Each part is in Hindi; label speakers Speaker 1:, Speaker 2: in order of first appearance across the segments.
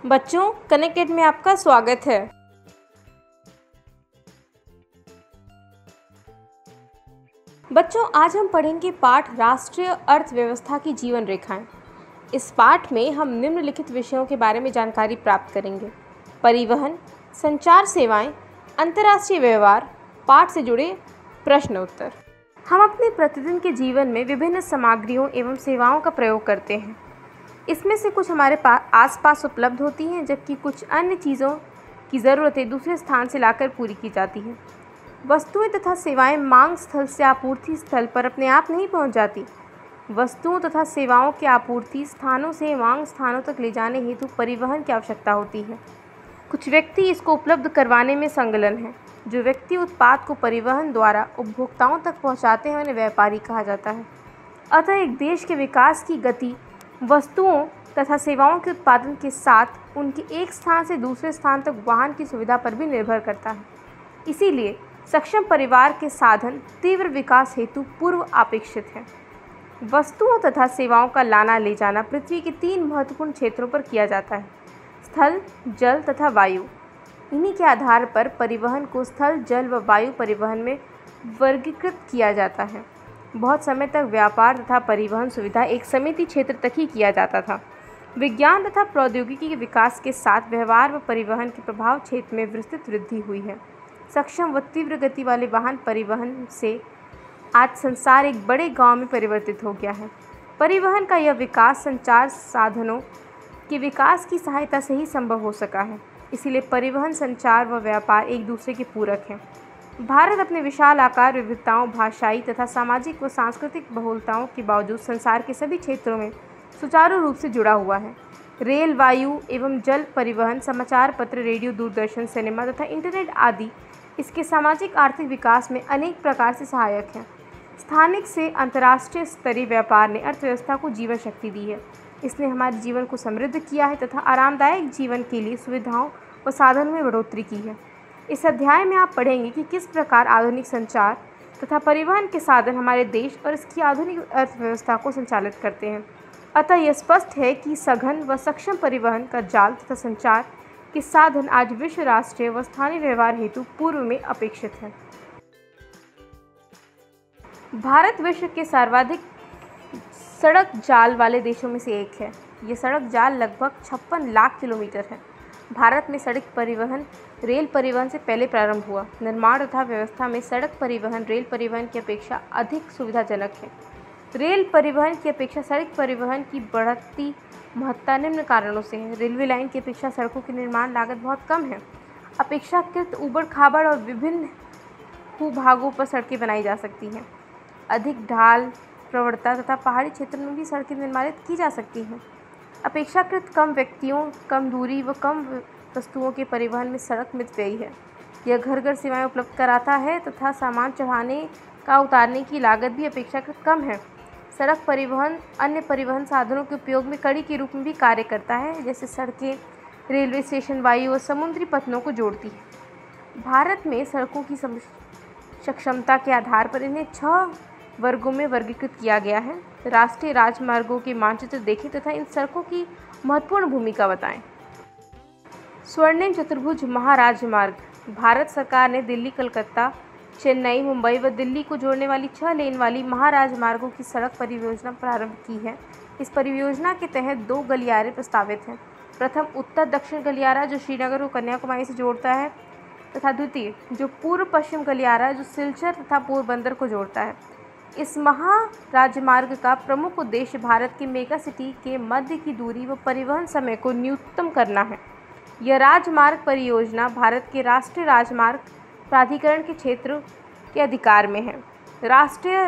Speaker 1: बच्चों, कनेक्टेड में आपका स्वागत है। बच्चों, आज हम पढ़ेंगे पाठ राष्ट्रीय अर्थव्यवस्था की जीवन रेखाएं। इस पाठ में हम निम्नलिखित विषयों के बारे में जानकारी प्राप्त करेंगे: परिवहन, संचार सेवाएं, अंतर्राष्ट्रीय व्यवहार, पाठ से जुड़े प्रश्न उत्तर। हम अपने प्रतिदिन के जीवन में विभिन्न सामग्रियों एवं सेवाओं का प्रयोग करते हैं। इसमें से कुछ हमारे आसपास उपलब्ध होती हैं, जबकि कुछ अन्य चीज़ों की ज़रूरतें दूसरे स्थान से लाकर पूरी की जाती हैं। वस्तुएं तथा सेवाएं मांग स्थल से आपूर्ति स्थल पर अपने आप नहीं पहुंच जाती। वस्तुओं तथा सेवाओं की आपूर्ति स्थानों से मांग स्थानों तक ले जाने हेतु परिवहन की आवश्यकता होती है। कुछ व्यक्ति इसको उपलब्ध करवाने में संलग्न हैं। जो व्यक्ति उत्पाद को परिवहन द्वारा उपभोक्ताओं तक पहुँचाते हैं उन्हें व्यापारी कहा जाता है। अतः एक देश के विकास की गति वस्तुओं तथा सेवाओं के उत्पादन के साथ उनकी एक स्थान से दूसरे स्थान तक वाहन की सुविधा पर भी निर्भर करता है। इसीलिए सक्षम परिवार के साधन तीव्र विकास हेतु पूर्व अपेक्षित है। वस्तुओं तथा सेवाओं का लाना ले जाना पृथ्वी के 3 महत्वपूर्ण क्षेत्रों पर किया जाता है: स्थल, जल तथा वायु। इन्हीं के आधार पर परिवहन को स्थल, जल व वायु परिवहन में वर्गीकृत किया जाता है। बहुत समय तक व्यापार तथा परिवहन सुविधा एक सीमित क्षेत्र तक ही किया जाता था। विज्ञान तथा प्रौद्योगिकी के विकास के साथ व्यवहार व परिवहन के प्रभाव क्षेत्र में विस्तृत वृद्धि हुई है। सक्षम व तीव्र गति वाले वाहन परिवहन से आज संसार एक बड़े गांव में परिवर्तित हो गया है। परिवहन का यह विकास संचार साधनों के विकास की सहायता से ही संभव हो सका है। इसीलिए परिवहन, संचार व व्यापार एक दूसरे के पूरक हैं। भारत अपने विशाल आकार, विविधताओं, भाषाई तथा सामाजिक व सांस्कृतिक बहुलताओं के बावजूद संसार के सभी क्षेत्रों में सुचारू रूप से जुड़ा हुआ है। रेल, वायु एवं जल परिवहन, समाचार पत्र, रेडियो, दूरदर्शन, सिनेमा तथा इंटरनेट आदि इसके सामाजिक आर्थिक विकास में अनेक प्रकार से सहायक हैं। स्थानिक से अंतर्राष्ट्रीय स्तरीय व्यापार ने अर्थव्यवस्था को जीवन शक्ति दी है। इसने हमारे जीवन को समृद्ध किया है तथा आरामदायक जीवन के लिए सुविधाओं व साधनों में बढ़ोतरी की है। इस अध्याय में आप पढ़ेंगे कि किस प्रकार आधुनिक संचार तथा परिवहन के साधन हमारे देश और इसकी आधुनिक अर्थव्यवस्था को संचालित करते हैं। अतः यह स्पष्ट है कि सघन व सक्षम परिवहन का जाल तथा संचार के साधन आज विश्व, राष्ट्रीय व स्थानीय व्यवहार हेतु पूर्व में अपेक्षित है। भारत विश्व के सर्वाधिक सड़क जाल वाले देशों में से एक है। ये सड़क जाल लगभग 56 लाख किलोमीटर है। भारत में सड़क परिवहन रेल परिवहन से पहले प्रारंभ हुआ। निर्माण तथा व्यवस्था में सड़क परिवहन रेल परिवहन की अपेक्षा अधिक सुविधाजनक है। रेल परिवहन की अपेक्षा सड़क परिवहन की बढ़ती महत्ता निम्न कारणों से है। रेलवे लाइन की अपेक्षा सड़कों की निर्माण लागत बहुत कम है। अपेक्षाकृत ऊबड़ खाबड़ और विभिन्न भूभागों पर सड़कें बनाई जा सकती हैं। अधिक ढाल प्रवणता तथा पहाड़ी क्षेत्रों में भी सड़कें निर्माणित की जा सकती हैं। अपेक्षाकृत कम व्यक्तियों, कम दूरी व कम वस्तुओं के परिवहन में सड़क मितव्ययी है। यह घर घर सेवाएं उपलब्ध कराता है तथा सामान चढ़ाने का उतारने की लागत भी अपेक्षाकृत कम है। सड़क परिवहन अन्य परिवहन साधनों के उपयोग में कड़ी के रूप में भी कार्य करता है, जैसे सड़कें रेलवे स्टेशन, वायु और समुद्री पथनों को जोड़ती है। भारत में सड़कों की सक्षमता के आधार पर इन्हें 6 वर्गों में वर्गीकृत किया गया है। राष्ट्रीय राजमार्गों के मानचित्र देखें तथा इन सड़कों की महत्वपूर्ण भूमिका बताएं। स्वर्णिम चतुर्भुज महाराजमार्ग। भारत सरकार ने दिल्ली, कलकत्ता, चेन्नई, मुंबई व दिल्ली को जोड़ने वाली 6 लेन वाली महाराजमार्गों की सड़क परियोजना प्रारंभ की है। इस परियोजना के तहत 2 गलियारे प्रस्तावित हैं। प्रथम उत्तर दक्षिण गलियारा जो श्रीनगर को कन्याकुमारी से जोड़ता है, तथा द्वितीय जो पूर्व पश्चिम गलियारा जो सिलचर तथा पोरबंदर को जोड़ता है। इस महाराजमार्ग का प्रमुख उद्देश्य भारत के मेगा सिटी के मध्य की दूरी व परिवहन समय को न्यूनतम करना है। यह राजमार्ग परियोजना भारत के राष्ट्रीय राजमार्ग प्राधिकरण के क्षेत्र के अधिकार में है। राष्ट्रीय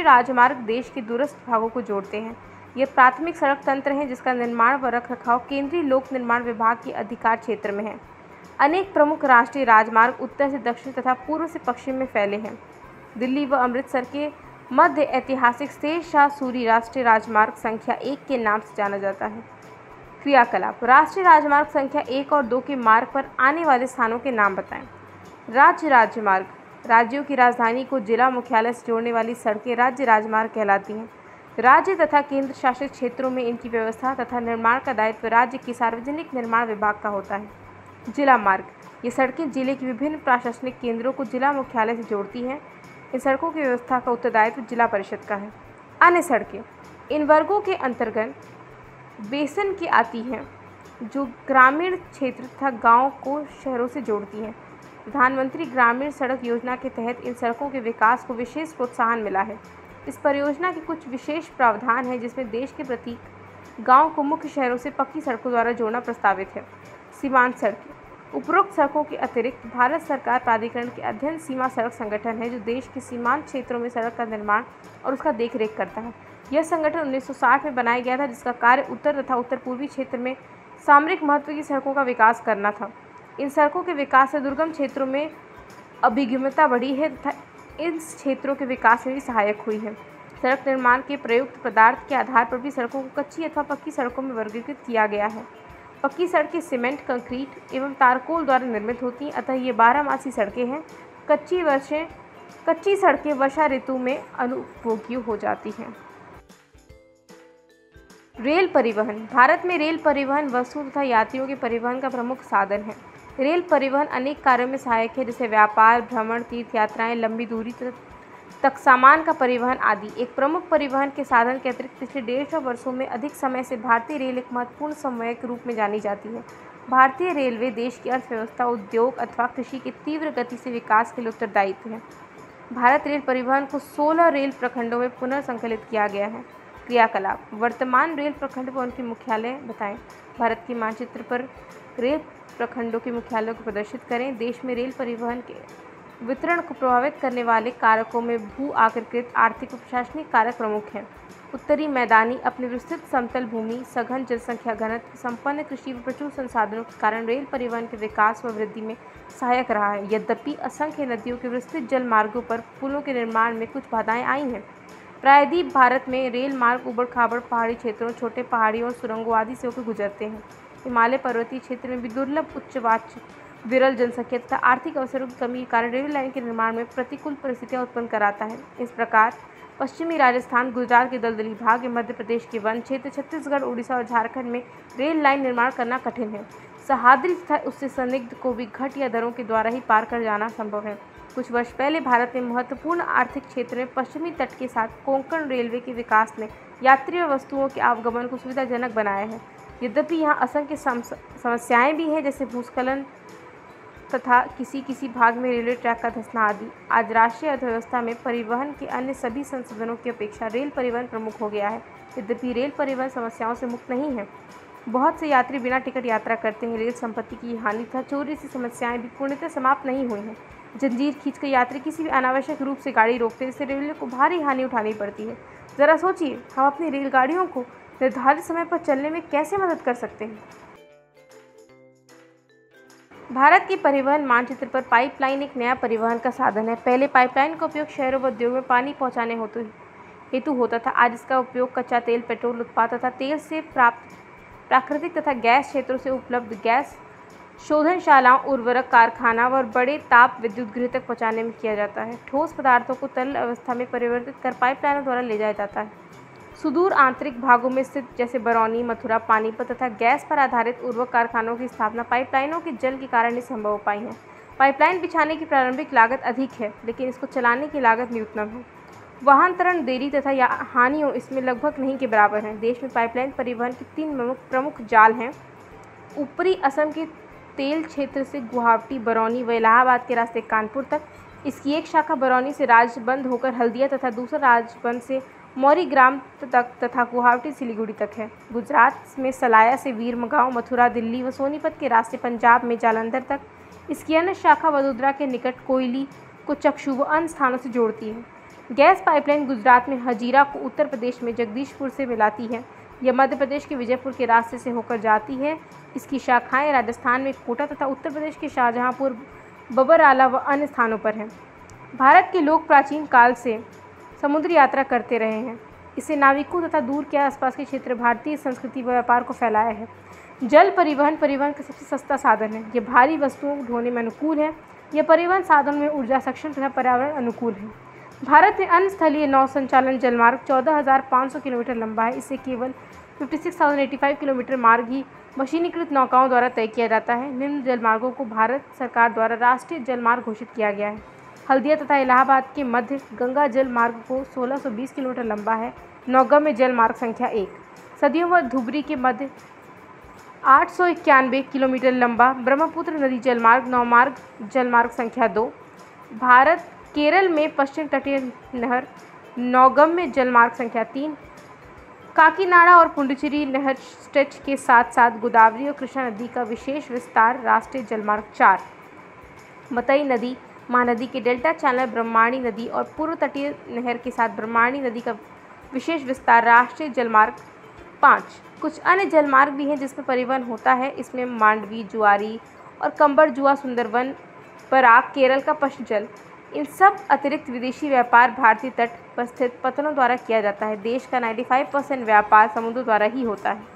Speaker 1: राजमार्ग देश के दूरस्थ भागों को जोड़ते हैं। यह प्राथमिक सड़क तंत्र है जिसका निर्माण व रखरखाव केंद्रीय लोक निर्माण विभाग के अधिकार क्षेत्र में है। अनेक प्रमुख राष्ट्रीय राजमार्ग उत्तर से दक्षिण तथा पूर्व से पश्चिम में फैले हैं। दिल्ली व अमृतसर के मध्य ऐतिहासिक शेर शाह सूरी राष्ट्रीय राजमार्ग संख्या 1 के नाम से जाना जाता है। क्रियाकलाप। राष्ट्रीय राजमार्ग संख्या 1 और 2 के मार्ग पर आने वाले स्थानों के नाम बताएं। राज्य राजमार्ग। राज्यों की राजधानी को जिला मुख्यालय से जोड़ने वाली सड़कें राज्य राजमार्ग कहलाती हैं। राज्य तथा केंद्र शासित क्षेत्रों में इनकी व्यवस्था तथा निर्माण का दायित्व राज्य के सार्वजनिक निर्माण विभाग का होता है। जिला मार्ग, ये सड़कें जिले के विभिन्न प्रशासनिक केंद्रों को जिला मुख्यालय से जोड़ती हैं। इन सड़कों की व्यवस्था का उत्तरदायित्व जिला परिषद का है। अन्य सड़कें इन वर्गों के अंतर्गत बेसन की आती हैं, जो ग्रामीण क्षेत्र तथा गाँव को शहरों से जोड़ती हैं। प्रधानमंत्री ग्रामीण सड़क योजना के तहत इन सड़कों के विकास को विशेष प्रोत्साहन मिला है। इस परियोजना के कुछ विशेष प्रावधान हैं, जिसमें देश के प्रत्येक गांव को मुख्य शहरों से पक्की सड़कों द्वारा जोड़ना प्रस्तावित है। सीमांत सड़कें, उपरोक्त सड़कों के अतिरिक्त भारत सरकार प्राधिकरण के अधीन सीमा सड़क संगठन है, जो देश के सीमांत क्षेत्रों में सड़क का निर्माण और उसका देखरेख करता है। यह संगठन 1960 में बनाया गया था, जिसका कार्य उत्तर तथा उत्तर पूर्वी क्षेत्र में सामरिक महत्व की सड़कों का विकास करना था। इन सड़कों के विकास से दुर्गम क्षेत्रों में अभिगम्यता बढ़ी है तथा इन क्षेत्रों के विकास में भी सहायक हुई है। सड़क निर्माण के प्रयुक्त पदार्थ के आधार पर भी सड़कों को कच्ची अथवा पक्की सड़कों में वर्गीकृत किया गया है। पक्की सड़कें सीमेंट, कंक्रीट एवं तारकोल द्वारा निर्मित होती हैं, अतः ये 12 सड़कें हैं। कच्ची सड़कें वर्षा ऋतु में अनुपयोगी हो जाती हैं। रेल परिवहन, भारत में रेल परिवहन वस्तु तथा यात्रियों के परिवहन का प्रमुख साधन है। रेल परिवहन अनेक कार्यों में सहायक है, जैसे व्यापार, भ्रमण, तीर्थ यात्राएं, लंबी दूरी तक सामान का परिवहन आदि। एक प्रमुख परिवहन के साधन के अतिरिक्त पिछले 150 वर्षों में अधिक समय से भारतीय रेल एक महत्वपूर्ण समन्वयक के रूप में जानी जाती है। भारतीय रेलवे देश की अर्थव्यवस्था, उद्योग अथवा कृषि के तीव्र गति से विकास के लिए उत्तरदायित्व है। भारत रेल परिवहन को 16 रेल प्रखंडों में पुनर्संकलित किया गया है। क्रियाकलाप, वर्तमान रेल प्रखंड पर उनके मुख्यालय बताएं। भारत के मानचित्र पर रेल प्रखंडों के मुख्यालयों को प्रदर्शित करें। देश में रेल परिवहन के वितरण को प्रभावित करने वाले कारकों में भू आकृतिक, आर्थिक और प्रशासनिक कारक प्रमुख हैं। उत्तरी मैदानी, अपनी विस्तृत समतल भूमि, सघन जनसंख्या घनत्व, संपन्न कृषि व प्रचुर संसाधनों के कारण रेल परिवहन के विकास व वृद्धि में सहायक रहा है। यद्यपि असंख्य नदियों के विस्तृत जल मार्गों पर पुलों के निर्माण में कुछ बाधाएं आई हैं। प्रायद्वीप भारत में रेल मार्ग उबड़ खाबड़ पहाड़ी क्षेत्रों, छोटे पहाड़ियों और सुरंगों आदि से होकर गुजरते हैं। हिमालय पर्वतीय क्षेत्र में भी दुर्लभ उच्चवाच, विरल जनसंख्या तथा आर्थिक अवसरों की कमी के कारण रेल लाइन के निर्माण में प्रतिकूल परिस्थितियां उत्पन्न कराता है। इस प्रकार पश्चिमी राजस्थान, गुजरात के दलदली भाग, मध्य प्रदेश के वन क्षेत्र, छत्तीसगढ़, उड़ीसा और झारखंड में रेल लाइन निर्माण करना कठिन है। सह्याद्री तथा उससे संदिग्ध को भी घाट या दर्रों के द्वारा ही पार कर जाना संभव है। कुछ वर्ष पहले भारत में महत्वपूर्ण आर्थिक क्षेत्र में पश्चिमी तट के साथ कोंकण रेलवे के विकास ने यात्री व वस्तुओं के आवागमन को सुविधाजनक बनाया है। यद्यपि यहाँ असंख्य समस्याएं भी हैं, जैसे भूस्खलन तथा किसी भाग में रेलवे ट्रैक का धंसना आदि। आज राष्ट्रीय अर्थव्यवस्था में परिवहन के अन्य सभी संसाधनों की अपेक्षा रेल परिवहन प्रमुख हो गया है। यद्यपि रेल परिवहन समस्याओं से मुक्त नहीं है। बहुत से यात्री बिना टिकट यात्रा करते हैं। रेल संपत्ति की हानि तथा चोरी सी समस्याएं भी पूर्णतः समाप्त नहीं हुई हैं। जंजीर खींचकर यात्री किसी भी अनावश्यक रूप से गाड़ी रोकते हैं, जिससे रेलवे को भारी हानि उठानी पड़ती है। ज़रा सोचिए, हम अपनी रेलगाड़ियों को निर्धारित समय पर चलने में कैसे मदद कर सकते हैं। भारत के परिवहन मानचित्र पर पाइपलाइन एक नया परिवहन का साधन है। पहले पाइपलाइन का उपयोग शहरों व उद्योग में पानी पहुंचाने हेतु होता था। आज इसका उपयोग कच्चा तेल, पेट्रोल उत्पाद तथा तेल से प्राप्त प्राकृतिक तथा गैस क्षेत्रों से उपलब्ध गैस शोधनशालाओं, उर्वरक कारखाना व बड़े ताप विद्युत गृह तक पहुँचाने में किया जाता है। ठोस पदार्थों को तरल अवस्था में परिवर्तित कर पाइपलाइनों द्वारा ले जाया जाता है। सुदूर आंतरिक भागों में स्थित जैसे बरौनी, मथुरा, पानीपत तथा गैस पर आधारित उर्वरक कारखानों की स्थापना पाइपलाइनों के जल के कारण ही संभव हो पाई है। पाइपलाइन बिछाने की प्रारंभिक लागत अधिक है, लेकिन इसको चलाने की लागत न्यूनतम है। वाहनतरण देरी तथा हानियों इसमें लगभग नहीं के बराबर हैं। देश में पाइपलाइन परिवहन के 3 प्रमुख जाल हैं। ऊपरी असम के तेल क्षेत्र से गुवाहाटी, बरौनी व इलाहाबाद के रास्ते कानपुर तक। इसकी एक शाखा बरौनी से राजबंद होकर हल्दिया तथा दूसरा राजबंद से मौरीग्राम तक तथा गुवाहाटी सिलीगुड़ी तक है। गुजरात में सलाया से वीरमगांव, मथुरा, दिल्ली व सोनीपत के रास्ते पंजाब में जालंधर तक। इसकी अन्य शाखा वडोदरा के निकट कोयली को चक्षु व अन्य स्थानों से जोड़ती है। गैस पाइपलाइन गुजरात में हजीरा को उत्तर प्रदेश में जगदीशपुर से मिलाती है। यह मध्य प्रदेश के विजयपुर के रास्ते से होकर जाती है। इसकी शाखाएं राजस्थान में कोटा तथा उत्तर प्रदेश के शाहजहांपुर, बबराला व अन्य स्थानों पर हैं। भारत के लोग प्राचीन काल से समुद्री यात्रा करते रहे हैं। इससे नाविकों तथा दूर के आसपास के क्षेत्र भारतीय संस्कृति व व्यापार को फैलाया है। जल परिवहन का सबसे सस्ता साधन है। यह भारी वस्तुओं को ढोने में अनुकूल है। यह परिवहन साधन में ऊर्जा सक्षम तथा पर्यावरण अनुकूल है। भारत में अन्य स्थलीय नौ संचालन जलमार्ग 14,500 किलोमीटर लंबा है। इसे केवल 56,085 किलोमीटर मार्ग ही मशीनीकृत नौकाओं द्वारा तय किया जाता है। निम्न जलमार्गों को भारत सरकार द्वारा राष्ट्रीय जलमार्ग घोषित किया गया है। हल्दिया तथा इलाहाबाद के मध्य गंगा जल मार्ग को 1620 किलोमीटर लंबा है। नौगम्य जल मार्ग संख्या 1 सदियों व धुबरी के मध्य 891 किलोमीटर लंबा ब्रह्मपुत्र नदी जलमार्ग नौमार्ग जलमार्ग संख्या 2 भारत केरल में पश्चिम तटीय नहर नौगम्य जलमार्ग संख्या 3 काकीनाडा और पुडुचेरी नहर स्ट्रेच के साथ साथ गोदावरी और कृष्णा नदी का विशेष विस्तार राष्ट्रीय जलमार्ग 4 मतई नदी महानदी के डेल्टा चैनल ब्रह्माणी नदी और पूर्व तटीय नहर के साथ ब्रह्माणी नदी का विशेष विस्तार राष्ट्रीय जलमार्ग 5 कुछ अन्य जलमार्ग भी हैं जिसमें परिवहन होता है। इसमें मांडवी जुआरी और कंबरजुआ सुंदरवन बराक केरल का पश्चिम जल। इन सब अतिरिक्त विदेशी व्यापार भारतीय तट पर स्थित पत्तनों द्वारा किया जाता है। देश का 95% व्यापार समुद्र द्वारा ही होता है।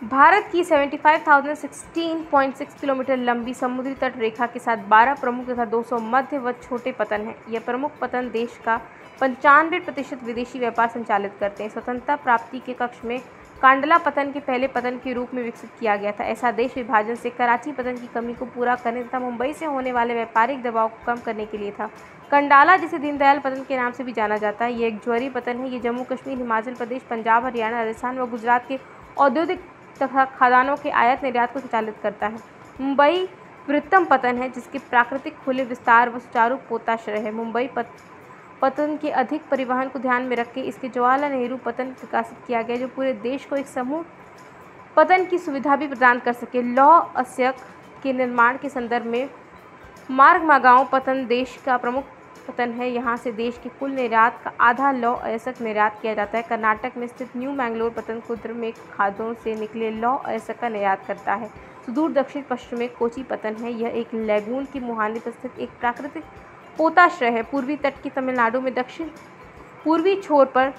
Speaker 1: भारत की 75,016.6 किलोमीटर लंबी समुद्री तट रेखा के साथ 12 प्रमुख तथा 200 मध्य व छोटे पत्तन हैं। यह प्रमुख पत्तन देश का 95% विदेशी व्यापार संचालित करते हैं। स्वतंत्रता प्राप्ति के कक्ष में कांडला पत्तन के पहले पत्तन के रूप में विकसित किया गया था। ऐसा देश विभाजन से कराची पत्तन की कमी को पूरा करने तथा मुंबई से होने वाले व्यापारिक दबाव को कम करने के लिए था। कंडाला जिसे दीनदयाल पत्तन के नाम से भी जाना जाता है, यह एक ज्वारी पत्तन है। ये जम्मू कश्मीर, हिमाचल प्रदेश, पंजाब, हरियाणा, राजस्थान व गुजरात के औद्योगिक तथा खदानों के आयात निर्यात को संचालित करता है। मुंबई वृत्तम पत्तन है जिसके प्राकृतिक खुले विस्तार व सुचारू पोताश्रय है। मुंबई पत्तन के अधिक परिवहन को ध्यान में रख के इसके जवाहरलाल नेहरू पत्तन विकसित किया गया जो पूरे देश को एक समूह पत्तन की सुविधा भी प्रदान कर सके। लौह अयस्क के निर्माण के संदर्भ में मार्गमागाओं पत्तन देश का प्रमुख पत्तन है। यहाँ से देश के कुल निर्यात का आधा लौह अयस्क निर्यात किया जाता है। कर्नाटक में स्थित न्यू मैंगलोर पत्तन कुद्र में खादों से निकले लौह अयस्क का निर्यात करता है। सुदूर दक्षिण पश्चिम में कोची पत्तन है। यह एक लैगून की मुहाने पर स्थित एक प्राकृतिक पोताश्रय है। पूर्वी तट की तमिलनाडु में दक्षिण पूर्वी छोर पर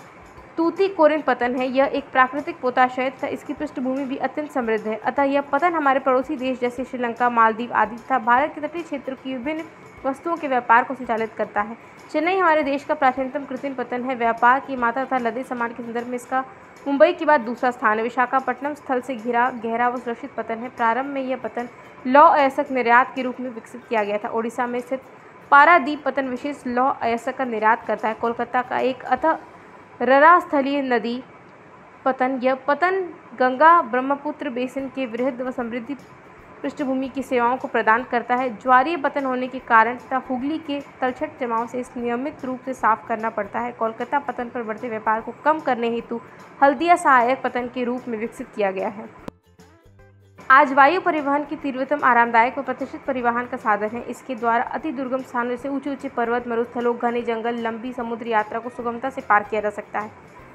Speaker 1: तूतीकोरिन पत्तन है। यह एक प्राकृतिक पोताश्रय तथा इसकी पृष्ठभूमि भी अत्यंत समृद्ध है। अतः यह पत्तन हमारे पड़ोसी देश जैसे श्रीलंका, मालदीव आदि तथा भारत के तटीय क्षेत्र की विभिन्न वस्तुओं के व्यापार को संचालित करता है। चेन्नई हमारे देश का प्राचीनतम कृत्रिम पत्तन है। व्यापार की मात्रा तथा लदे सामान के संदर्भ में इसका मुंबई के बाद दूसरा स्थान है। विशाखापट्टनम स्थल से घिरा गहरा व सुरक्षित पत्तन है। प्रारंभ में यह पत्तन लौह अयस्क निर्यात के रूप में विकसित किया गया था। ओडिशा में स्थित पारादीप पत्तन विशेष लौह अयस्क का निर्यात करता है। कोलकाता का एक ररा स्थलीय नदी पत्तन, यह पत्तन गंगा ब्रह्मपुत्र बेसिन के वृहद व समृद्धि पृष्ठभूमि की सेवाओं को प्रदान करता है। ज्वारीय पत्तन होने के कारण तथा हुगली के तलछट जमाव से इस नियमित रूप से साफ करना पड़ता है। कोलकाता पत्तन पर बढ़ते व्यापार को कम करने हेतु हल्दिया सहायक पत्तन के रूप में विकसित किया गया है। आज वायु परिवहन की तीव्रतम, आरामदायक व प्रतिष्ठित परिवहन का साधन है। इसके द्वारा अति दुर्गम स्थानों जैसे ऊंचे ऊंचे पर्वत, मरुस्थलों, घने जंगल, लंबी समुद्र यात्रा को सुगमता से पार किया जा सकता है।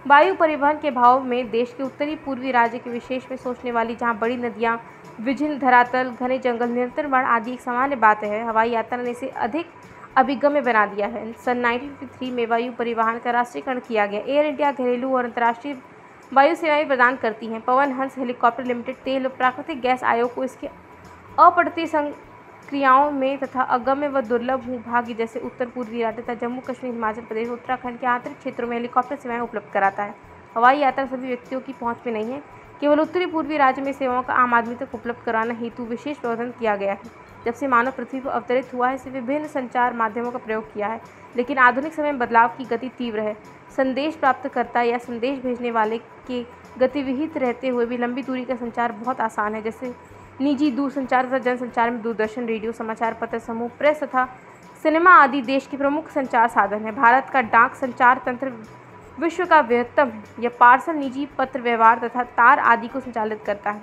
Speaker 1: वायु परिवहन के भाव में देश के उत्तरी पूर्वी राज्य के विशेष में सोचने वाली, जहाँ बड़ी नदियाँ, विभिन्न धरातल, घने जंगल, निरंतर बाढ़ आदि एक सामान्य बात है, हवाई यात्रा ने इसे अधिक अभिगम्य बना दिया है। सन 1953 में वायु परिवहन का राष्ट्रीयकरण किया गया। एयर इंडिया घरेलू और अंतर्राष्ट्रीय वायु सेवाएं प्रदान करती हैं। पवन हंस हेलीकॉप्टर लिमिटेड तेल और प्राकृतिक गैस आयोग को इसके अपरतीय संक्रियाओं में तथा अगम्य व दुर्लभ भूभाग्य जैसे उत्तर पूर्वी राज्य तथा जम्मू कश्मीर, हिमाचल प्रदेश, उत्तराखंड के आंतरिक क्षेत्रों में हेलीकॉप्टर सेवाएं उपलब्ध कराता है। हवाई यात्रा सभी व्यक्तियों की पहुंच में नहीं है। केवल उत्तरी पूर्वी राज्य में सेवाओं का आम आदमी तक उपलब्ध कराना हेतु विशेष प्रबंधन किया गया है। जब से मानव पृथ्वी पर अवतरित हुआ है, इसे विभिन्न संचार माध्यमों का प्रयोग किया है, लेकिन आधुनिक समय में बदलाव की गति तीव्र है। संदेश प्राप्तकर्ता या संदेश भेजने वाले के गतिविहित रहते हुए भी लंबी दूरी का संचार बहुत आसान है, जैसे निजी दूरसंचार तथा जनसंचार में दूरदर्शन, रेडियो, समाचार पत्र समूह, प्रेस तथा सिनेमा आदि देश के प्रमुख संचार साधन है। भारत का डाक संचार तंत्र विश्व का बृहत्तम है। यह पार्सल, निजी पत्र व्यवहार तथा तार आदि को संचालित करता है।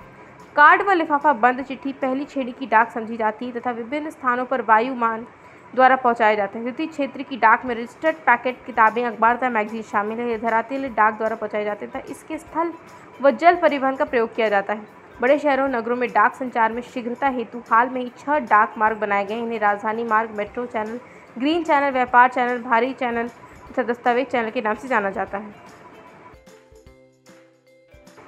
Speaker 1: कार्ड व लिफाफा बंद चिट्ठी पहली श्रेणी की डाक समझी जाती है तथा विभिन्न स्थानों पर वायुमान द्वारा पहुंचाए जाते हैं। द्वितीय क्षेत्र की डाक में रजिस्टर्ड पैकेट, किताबें, अखबार तथा मैगजीन शामिल है। यह धरातलीय डाक द्वारा पहुंचाए जाते हैं तथा इसके स्थल व जल परिवहन का प्रयोग किया जाता है। बड़े शहरों नगरों में डाक संचार में शीघ्रता हेतु हाल में ही 6 डाक मार्ग बनाए गए। इन्हें राजधानी मार्ग, मेट्रो चैनल, ग्रीन चैनल, व्यापार चैनल, भारी चैनल तथा दस्तावेज चैनल के नाम से जाना जाता है।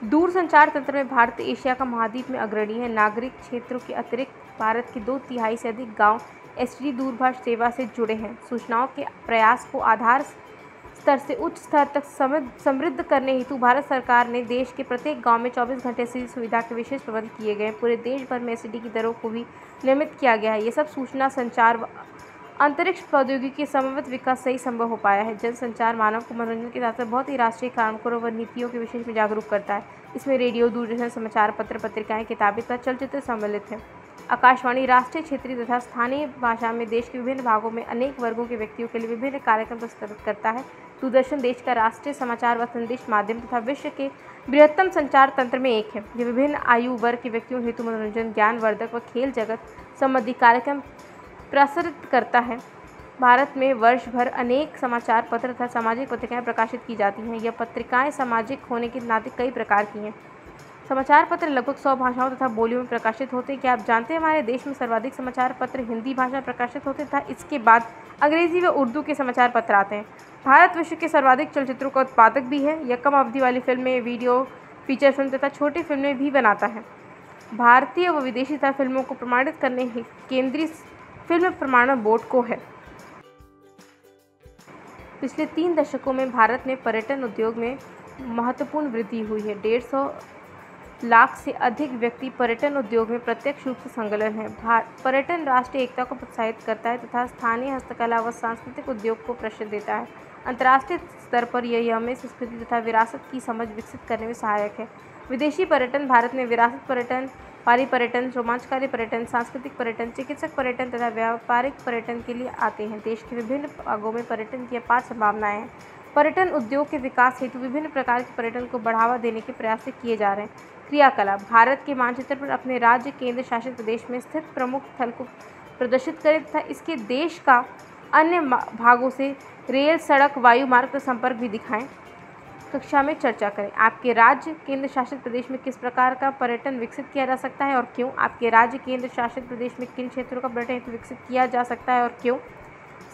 Speaker 1: दूरसंचार तंत्र में भारत एशिया का महाद्वीप में अग्रणी है। नागरिक क्षेत्रों के अतिरिक्त भारत के 2 तिहाई से अधिक गांव एसटीडी दूरभाष सेवा से जुड़े हैं। सूचनाओं के प्रयास को आधार स्तर से उच्च स्तर तक समृद्ध करने हेतु भारत सरकार ने देश के प्रत्येक गांव में 24 घंटे एसटीडी सुविधा के विशेष प्रबंध किए गए। पूरे देश भर में एसटीडी की दरों को भी नियमित किया गया है। ये सब सूचना संचार व अंतरिक्ष प्रौद्योगिकी के समन्वित विकास से ही संभव हो पाया है। जनसंचार मानव को मनोरंजन के साथ बहुत ही राष्ट्रीय कार्यक्रमों व नीतियों के विषय में जागरूक करता है। इसमें रेडियो, दूरदर्शन, समाचार पत्र, पत्रिकाएं, किताबें तथा चलचित्र सम्मिलित हैं। आकाशवाणी राष्ट्रीय, क्षेत्रीय तथा स्थानीय भाषा में देश के विभिन्न भागों में अनेक वर्गों के व्यक्तियों के लिए विभिन्न कार्यक्रम प्रस्तुत करता है। दूरदर्शन देश का राष्ट्रीय समाचार व संदेश माध्यम तथा विश्व के बृहत्तम संचार तंत्र में एक है। ये विभिन्न आयु वर्ग के व्यक्तियों हेतु मनोरंजन, ज्ञानवर्धक व खेल जगत संबंधी कार्यक्रम प्रसारित करता है। भारत में वर्ष भर अनेक समाचार पत्र तथा सामाजिक पत्रिकाएं प्रकाशित की जाती हैं। यह पत्रिकाएं सामाजिक होने के नाते कई प्रकार की हैं। समाचार पत्र लगभग 100 भाषाओं तथा बोलियों में प्रकाशित होते हैं। क्या आप जानते हैं हमारे देश में सर्वाधिक समाचार पत्र हिंदी भाषा में प्रकाशित होते तथा इसके बाद अंग्रेजी व उर्दू के समाचार पत्र आते हैं। भारत विश्व के सर्वाधिक चलचित्रों का उत्पादक भी है। यह कम अवधि वाली फिल्में, वीडियो, फीचर फिल्म तथा छोटी फिल्में भी बनाता है। भारतीय व विदेशी तथा फिल्मों को प्रमाणित करने केंद्रीय फिल्म प्रमाणन बोर्ड को है। पिछले 3 दशकों में भारत में पर्यटन उद्योग में महत्वपूर्ण वृद्धि हुई है। 150 लाख से अधिक व्यक्ति पर्यटन उद्योग में प्रत्यक्ष रूप से संलग्न हैं। पर्यटन राष्ट्रीय एकता को प्रोत्साहित करता है तथा स्थानीय हस्तकला व सांस्कृतिक उद्योग को प्रश्रय देता है। अंतर्राष्ट्रीय स्तर पर यह हमें संस्कृति तथा विरासत की समझ विकसित करने में सहायक है। विदेशी पर्यटन भारत में विरासत पर्यटन, पारी पर्यटन, रोमांचकारी पर्यटन, सांस्कृतिक पर्यटन, चिकित्सक पर्यटन तथा व्यापारिक पर्यटन के लिए आते हैं। देश के विभिन्न भागों में पर्यटन की अपार संभावनाएं हैं। पर्यटन उद्योग के विकास हेतु विभिन्न प्रकार के पर्यटन को बढ़ावा देने के प्रयास किए जा रहे हैं। क्रियाकलाप भारत के मानचित्र पर अपने राज्य केंद्र शासित प्रदेश में स्थित प्रमुख स्थल को प्रदर्शित करें तथा इसके देश का अन्य भागों से रेल, सड़क, वायु मार्ग का संपर्क भी दिखाएं। कक्षा में चर्चा करें। आपके राज्य केंद्र शासित प्रदेश में किस प्रकार का पर्यटन विकसित किया जा सकता है और क्यों? आपके राज्य केंद्र शासित प्रदेश में किन क्षेत्रों का पर्यटन विकसित किया जा सकता है और क्यों?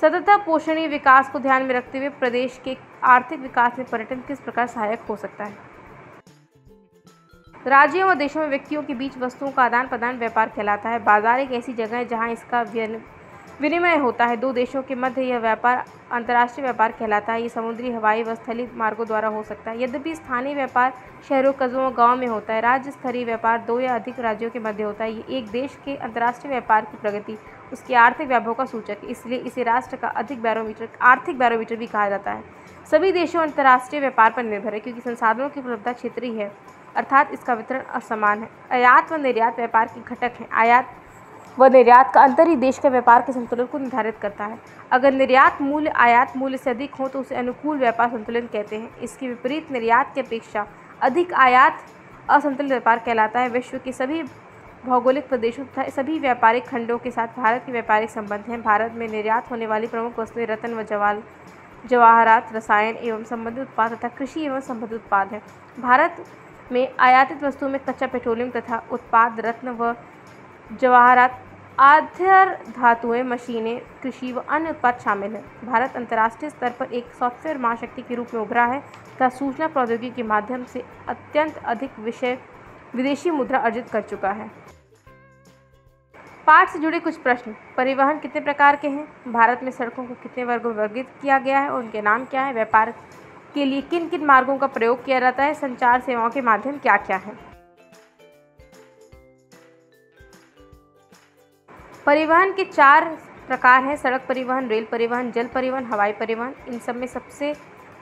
Speaker 1: सतत पोषणीय विकास को ध्यान में रखते हुए प्रदेश के आर्थिक विकास में पर्यटन किस प्रकार सहायक हो सकता है? राज्यों व देशों में व्यक्तियों के बीच वस्तुओं का आदान प्रदान व्यापार कहलाता है। बाजार एक ऐसी जगह है जहां इसका विनिमय होता है। 2 देशों के मध्य यह व्यापार अंतर्राष्ट्रीय व्यापार कहलाता है। ये समुद्री, हवाई व स्थलीय मार्गों द्वारा हो सकता है। यद्यपि स्थानीय व्यापार शहरों, कस्बों व गाँव में होता है। राज्य स्तरीय व्यापार 2 या अधिक राज्यों के मध्य होता है। ये एक देश के अंतर्राष्ट्रीय व्यापार की प्रगति, उसके आर्थिक वैभव का सूचक है। इसलिए इसे राष्ट्र का आर्थिक बैरोमीटर भी कहा जाता है। सभी देशों अंतर्राष्ट्रीय व्यापार पर निर्भर है क्योंकि संसाधनों की उपलब्धता क्षेत्रीय है, अर्थात इसका वितरण असमान है। आयात व निर्यात व्यापार के घटक हैं। आयात व निर्यात का अंतर ही देश के व्यापार के संतुलन को निर्धारित करता है। अगर निर्यात मूल्य आयात मूल्य से अधिक हो तो उसे अनुकूल व्यापार संतुलन कहते हैं। इसके विपरीत निर्यात की अपेक्षा अधिक आयात असंतुलित व्यापार कहलाता है। विश्व के सभी भौगोलिक प्रदेशों तथा सभी व्यापारिक खंडों के साथ भारत के व्यापारिक संबंध हैं। भारत में निर्यात होने वाली प्रमुख वस्तुएं रत्न व जवाहरात, रसायन एवं संबंधित उत्पाद तथा कृषि एवं संबंधित उत्पाद हैं। भारत में आयातित वस्तुओं में कच्चा पेट्रोलियम तथा उत्पाद, रत्न व जवाहरात, आधार धातुएं, मशीनें, कृषि व अन्य उत्पाद शामिल हैं। भारत अंतर्राष्ट्रीय स्तर पर एक सॉफ्टवेयर महाशक्ति के रूप में उभरा है तथा सूचना प्रौद्योगिकी के माध्यम से अत्यंत अधिक विदेशी मुद्रा अर्जित कर चुका है। पाठ से जुड़े कुछ प्रश्न। परिवहन कितने प्रकार के हैं? भारत में सड़कों को कितने वर्गों में वर्गीकृत किया गया है और उनके नाम क्या है? व्यापार के लिए किन किन मार्गों का प्रयोग किया जाता है? संचार सेवाओं के माध्यम क्या क्या हैं? परिवहन के 4 प्रकार हैं: सड़क परिवहन, रेल परिवहन, जल परिवहन, हवाई परिवहन। इन सब में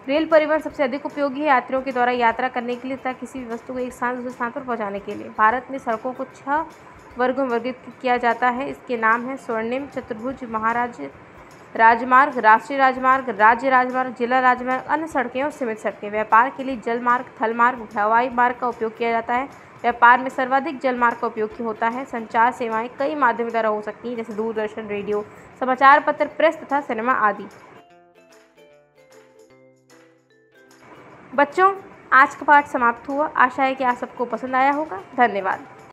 Speaker 1: रेल परिवहन सबसे अधिक उपयोगी है यात्रियों के द्वारा यात्रा करने के लिए तथा किसी भी वस्तु को एक स्थान से दूसरे स्थान पर पहुंचाने के लिए। भारत में सड़कों को 6 वर्गों में वर्गीकृत किया जाता है। इसके नाम हैं स्वर्णिम, चतुर्भुज, महाराज राजमार्ग, राष्ट्रीय राजमार्ग, राज्य राजमार्ग, जिला राजमार्ग, अन्य सड़कें और सीमित सड़कें। व्यापार के लिए जल मार्ग, थल मार्ग, हवाई मार्ग का उपयोग किया जाता है। व्यापार में सर्वाधिक जल मार्ग का उपयोग होता है। संचार सेवाएं कई माध्यमों द्वारा हो सकती हैं जैसे दूरदर्शन, रेडियो, समाचार पत्र, प्रेस तथा सिनेमा आदि। बच्चों, आज का पाठ समाप्त हुआ। आशा है कि आप सबको पसंद आया होगा। धन्यवाद।